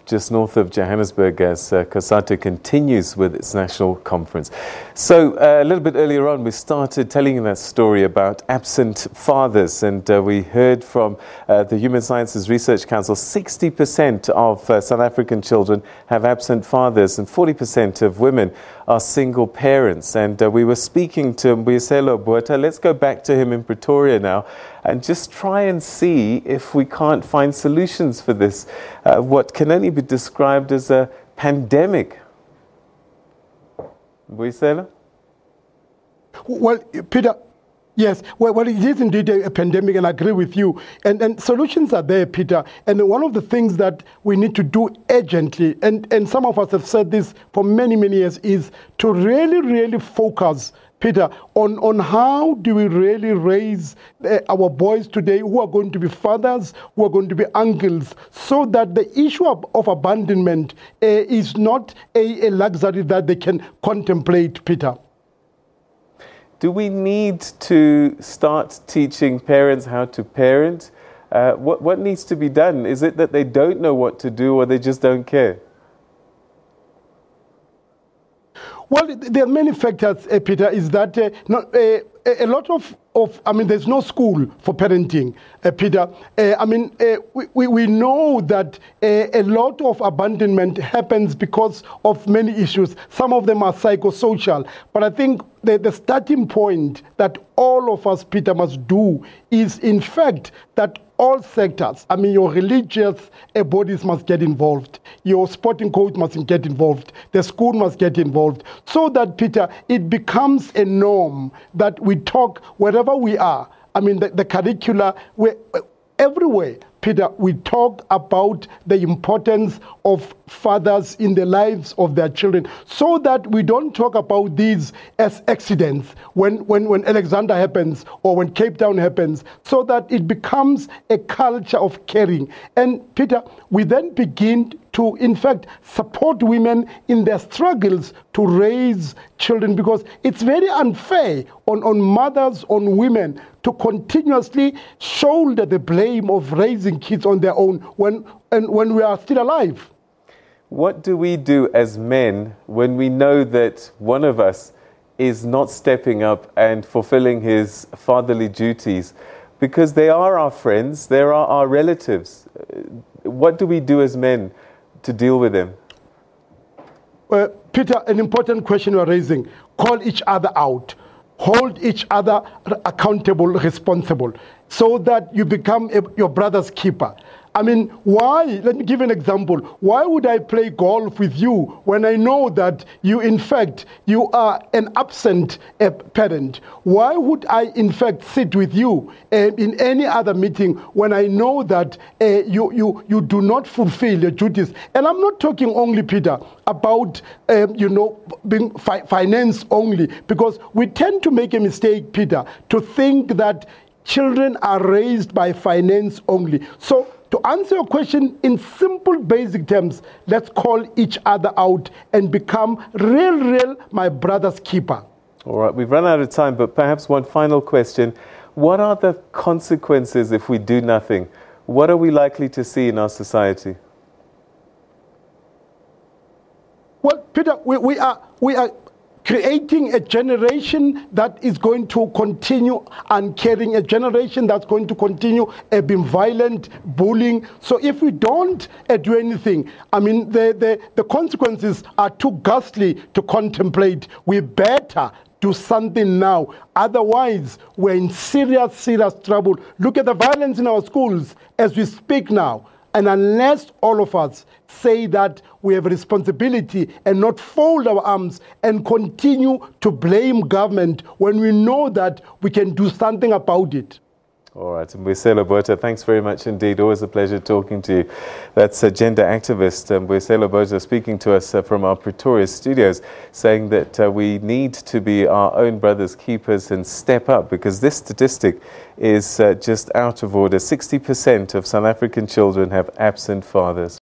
just north of Johannesburg as COSATU continues with its national conference. So a little bit earlier on we started telling you that story about absent fathers, and we heard from the Human Sciences Research Council 60% of South African children have absent fathers and 40% of women are single parents. And we were speaking to Mbuyiselo Botha. Let's go back to him in Pretoria now and just try and see if we can't find solutions for this, what can only be described as a pandemic. Mbuyiselo? Well, Peter, yes, well, it is indeed a pandemic, and I agree with you. And solutions are there, Peter. And one of the things that we need to do urgently, and some of us have said this for many, many years, is to really focus, Peter, on how do we really raise our boys today who are going to be fathers, who are going to be uncles, so that the issue of abandonment is not a luxury that they can contemplate, Peter. Do we need to start teaching parents how to parent? What needs to be done? Is it that they don't know what to do or they just don't care? Well, there are many factors, Peter, is that a lot of there's no school for parenting, Peter. We know that a lot of abandonment happens because of many issues. Some of them are psychosocial. But I think the starting point that all of us, Peter, must do is, in fact, that all sectors, your religious bodies must get involved. Your sporting coach must get involved. The school must get involved. So that, Peter, it becomes a norm that we talk wherever we are. The curricula, everywhere, Peter, we talk about the importance of fathers in the lives of their children, so that we don't talk about these as accidents when Alexandra happens or when Cape Town happens, so that it becomes a culture of caring. And Peter, we then begin to, in fact, support women in their struggles to raise children, because it's very unfair on mothers, on women, to continuously shoulder the blame of raising kids on their own when we are still alive. What do we do as men when we know that one of us is not stepping up and fulfilling his fatherly duties? Because they are our friends, they are our relatives. What do we do as men to deal with them? Peter, an important question you are raising. Call each other out. Hold each other accountable, responsible, so that you become your brother's keeper. Why? Let me give an example. Why would I play golf with you when I know that you, in fact, you are an absent parent? Why would I, in fact, sit with you in any other meeting when I know that you do not fulfill your duties? And I'm not talking only, Peter, about being finance only, because we tend to make a mistake, Peter, to think that children are raised by finance only. So, to answer your question in simple, basic terms, let's call each other out and become real my brother's keeper. All right, we've run out of time, but perhaps one final question. What are the consequences if we do nothing? What are we likely to see in our society? Well, Peter, we are creating a generation that is going to continue uncaring, a generation that's going to continue being violent, bullying. So if we don't do anything, the consequences are too ghastly to contemplate. We better do something now. Otherwise, we're in serious trouble. Look at the violence in our schools as we speak now. And unless all of us say that we have a responsibility and not fold our arms and continue to blame government when we know that we can do something about it. All right, Mbuyiselo Botha, thanks very much indeed. Always a pleasure talking to you. That's a gender activist, Mbuyiselo Botha, speaking to us from our Pretoria studios, saying that we need to be our own brothers' keepers and step up, because this statistic is just out of order. 60% of South African children have absent fathers.